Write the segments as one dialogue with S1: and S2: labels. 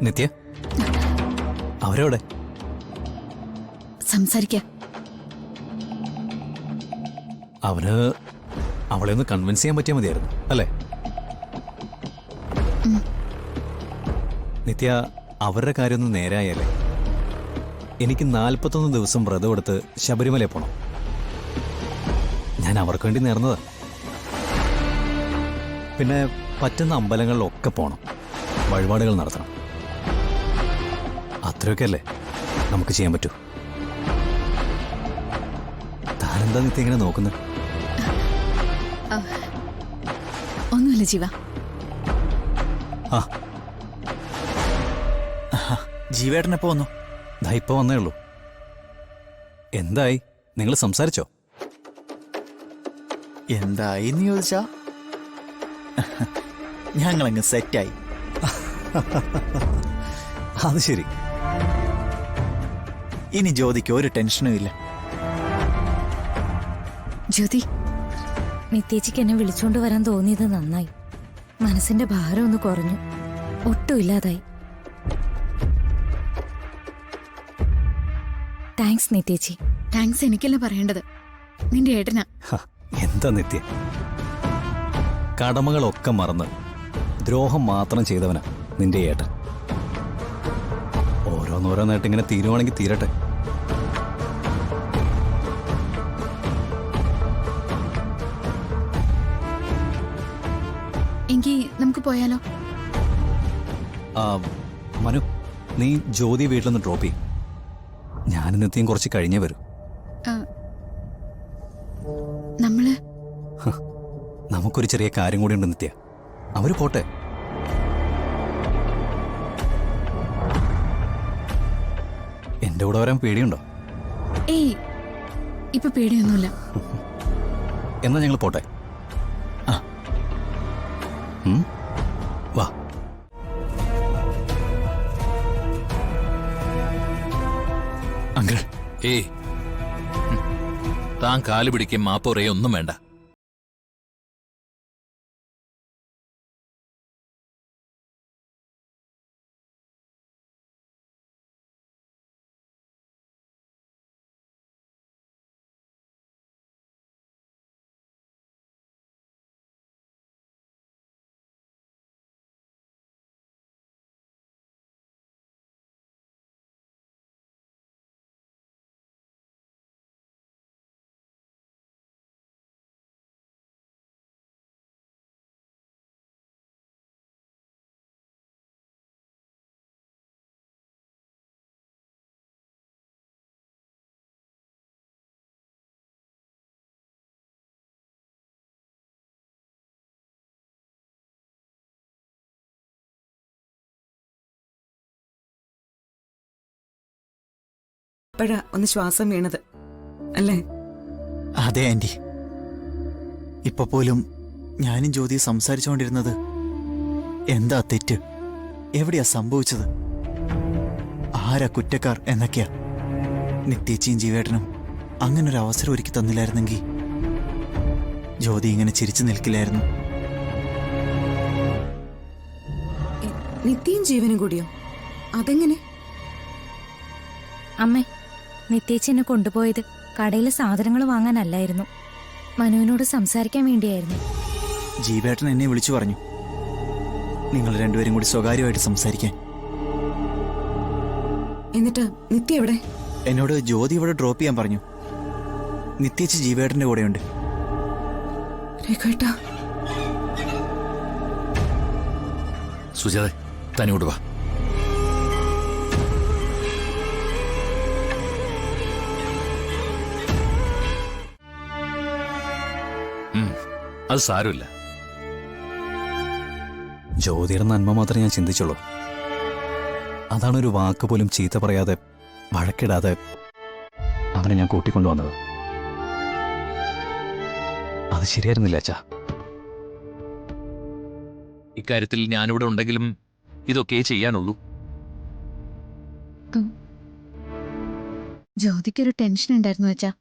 S1: നിത്യ അവരെവിടെ?
S2: സംസാരിക്ക.
S1: അവന് അവളെ ഒന്ന് കൺവിൻസ് ചെയ്യാൻ പറ്റിയാൽ മതിയായിരുന്നു അല്ലേ? നിത്യ, അവരുടെ കാര്യമൊന്നും നേരായല്ലേ? എനിക്ക് 41 ദിവസം വ്രതം എടുത്ത് ശബരിമല പോണം. ഞാൻ അവർക്ക് വേണ്ടി നേർന്നതാ. പിന്നെ പറ്റുന്ന അമ്പലങ്ങളിലൊക്കെ പോണം, വഴിപാടുകൾ നടത്തണം. അത്രയൊക്കെ അല്ലേ നമുക്ക് ചെയ്യാൻ പറ്റൂ. താനെന്താ നിത്യ ഇങ്ങനെ നോക്കുന്നത്?
S2: ഒന്നുമില്ല ജീവ.
S1: ആ,
S3: ജീവേട്ടനെപ്പോ വന്നു?
S1: ഇപ്പൊ വന്നേ ഉള്ളൂ. എന്തായി, നിങ്ങൾ സംസാരിച്ചോ?
S3: എന്തായിന്ന് ചോദിച്ചാ ഞങ്ങളങ്ങ് സെറ്റായി.
S1: അത് ശരി.
S3: ഇനി ജ്യോതിക്ക് ഒരു ടെൻഷനും ഇല്ല.
S4: ജ്യോതി, നിത്യേച്ചിക്ക് എന്നെ വിളിച്ചോണ്ട് വരാൻ തോന്നിയത് നന്നായി. മനസ്സിന്റെ ഭാരം ഒന്ന് കുറഞ്ഞു, ഒട്ടും ഇല്ലാതായി. താങ്ക്സ് നിത്യേച്ചി.
S2: താങ്ക്സ് എനിക്കല്ല പറയേണ്ടത്, നിന്റെ ഏട്ടനാ.
S1: എന്താ നിത്യ, കടമകളൊക്കെ മറന്ന് ദ്രോഹം മാത്രം ചെയ്തവനാ നിന്റെ ഏട്ടൻ. ഓരോന്നോരോന്നായിട്ട് ഇങ്ങനെ തീരുവാണെങ്കിൽ തീരട്ടെ.
S2: എങ്കിൽ നമുക്ക് പോയാലോ?
S1: മനു, നീ ജ്യോതി വീട്ടിലൊന്ന് ഡ്രോപ്പ് ചെയ്യും. ഞാനും നിത്യം കുറച്ച് കഴിഞ്ഞേ വരൂ. നമുക്കൊരു ചെറിയ കാര്യം കൂടി ഉണ്ട് നിത്യ. അവര് പോട്ടെ. എന്റെ കൂടെ വരാൻ പേടിയുണ്ടോ?
S2: ഏയ്, ഇപ്പൊ പേടിയൊന്നുമില്ല.
S1: എന്നാ ഞങ്ങൾ പോട്ടെ. വാ.
S3: അങ്കിൾ,
S5: ഏയ്, താൻ കാല് പിടിക്കും മാപ്പ് പറയും ഒന്നും വേണ്ട.
S6: ഇപ്പോഴാ ഒന്ന് ശ്വാസം വീണത് അല്ലേ?
S3: അതെ ആന്റി. ഇപ്പൊ പോലും ഞാനും ജ്യോതി സംസാരിച്ചുകൊണ്ടിരുന്നത് എന്താ തെറ്റ്, എവിടെയാ സംഭവിച്ചത്, ആരാ കുറ്റക്കാർ എന്നൊക്കെയാ. നിത്യേച്ചിയും ജീവേട്ടനും അങ്ങനൊരു അവസരം ഒരുക്കി തന്നില്ലായിരുന്നെങ്കിൽ ജ്യോതി ഇങ്ങനെ ചിരിച്ചു നിൽക്കില്ലായിരുന്നു.
S6: നിത്യയും ജീവനും കൂടിയോ? അതെങ്ങനെ?
S4: അമ്മേ, നിത്യേച്ചി എന്നെ കൊണ്ടുപോയത് കടയിലെ സാധനങ്ങൾ വാങ്ങാനല്ലായിരുന്നു, മനുവിനോട് സംസാരിക്കാൻ വേണ്ടിയായിരുന്നു.
S3: ജീവേട്ടൻ എന്നെ വിളിച്ചു പറഞ്ഞു നിങ്ങൾ രണ്ടുപേരും കൂടി സ്വകാര്യമായിട്ട് സംസാരിക്കാൻ.
S6: എന്നിട്ട് നിത്യ എവിടെ?
S3: എന്നോട് ജ്യോതി ഇവിടെ ഡ്രോപ്പ് ചെയ്യാൻ പറഞ്ഞു. നിത്യേച്ചി ജീവേട്ടന്റെ കൂടെയുണ്ട്.
S6: രഘുവേട്ടാ,
S5: സുജാത, തന്നോട് വാ. അത് സാരമില്ല.
S1: ജ്യോതിയുടെ നന്മ മാത്രമേ ഞാൻ ചിന്തിച്ചുള്ളൂ. അതാണ് ഒരു വാക്ക് പോലും ചീത്ത പറയാതെ വഴക്കിടാതെ അവനെ ഞാൻ കൂട്ടിക്കൊണ്ടുവന്നത്. അത് ശരിയായിരുന്നില്ല അച്ഛാ.
S5: ഇക്കാര്യത്തിൽ ഞാനിവിടെ ഉണ്ടെങ്കിലും ഇതൊക്കെ ചെയ്യാനുള്ളൂ.
S2: ജ്യോതിക്കൊരു ടെൻഷൻ ഉണ്ടായിരുന്നു വെച്ചാ,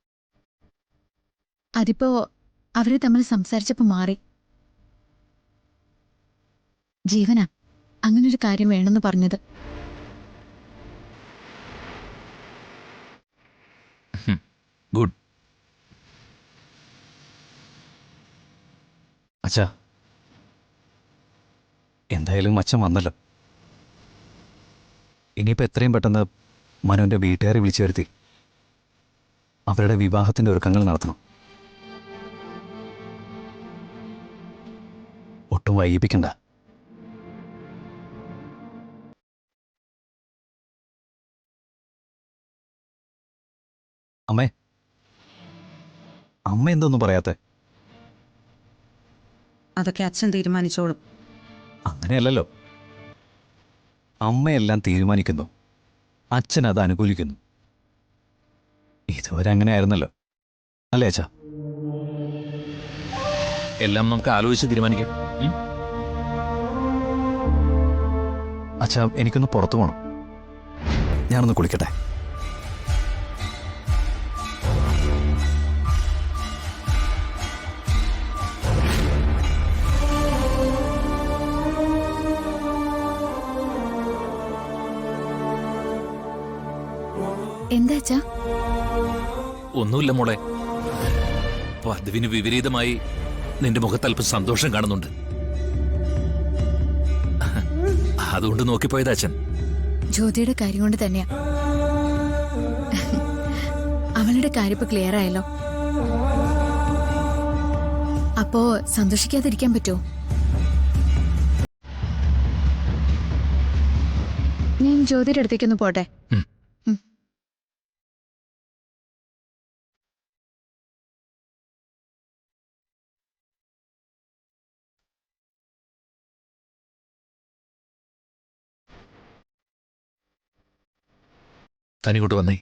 S2: അതിപ്പോ അവര് തമ്മിൽ സംസാരിച്ചപ്പോ മാറി. ജീവനാ അങ്ങനൊരു കാര്യം വേണമെന്ന് പറഞ്ഞത്.
S5: ഗുഡ്.
S1: അച്ഛാ, എന്തായാലും അച്ഛൻ വന്നല്ലോ. ഇനിയിപ്പോൾ എത്രയും പെട്ടെന്ന് മനുവിൻ്റെ വീട്ടുകാരെ വിളിച്ചു വരുത്തി അവരുടെ വിവാഹത്തിൻ്റെ ഒരുക്കങ്ങൾ നടത്തണം. ഒട്ടും വൈകിപ്പിക്കണ്ട. അമ്മേ, അമ്മ എന്തൊന്നും പറയാത്തെ?
S6: അതൊക്കെ അച്ഛൻ തീരുമാനിച്ചോളും.
S1: അങ്ങനെയല്ലല്ലോ. അമ്മയെല്ലാം തീരുമാനിക്കുന്നു, അച്ഛൻ അത് അനുകൂലിക്കുന്നു. ഇതുവരെ അങ്ങനെ ആയിരുന്നല്ലോ, അല്ലേ അച്ഛാ?
S5: എല്ലാം നമുക്ക് ആലോചിച്ച് തീരുമാനിക്കാം.
S1: അച്ഛാ, എനിക്കൊന്ന് പുറത്തു പോകണം. ഞാനൊന്ന് കുളിക്കട്ടെ.
S2: എന്താ അച്ഛാ?
S5: ഒന്നുമില്ല മോളെ, പതിവിന് വിപരീതമായി നിന്റെ മുഖത്ത് അല്പം സന്തോഷം കാണുന്നുണ്ട്. അതുകൊണ്ട് നോക്കിപ്പോയത് അച്ഛൻ.
S2: ജ്യോതിയുടെ കാര്യം കൊണ്ട് തന്നെയാ. അവളുടെ കാര്യം ഇപ്പൊ ക്ലിയർ ആയല്ലോ. അപ്പോ സന്തോഷിക്കാതിരിക്കാൻ പറ്റുമോ? ഞാൻ ജ്യോതിയുടെ അടുത്തേക്കൊന്ന് പോട്ടെ.
S5: തനിങ്ങോട്ട് വന്നേ.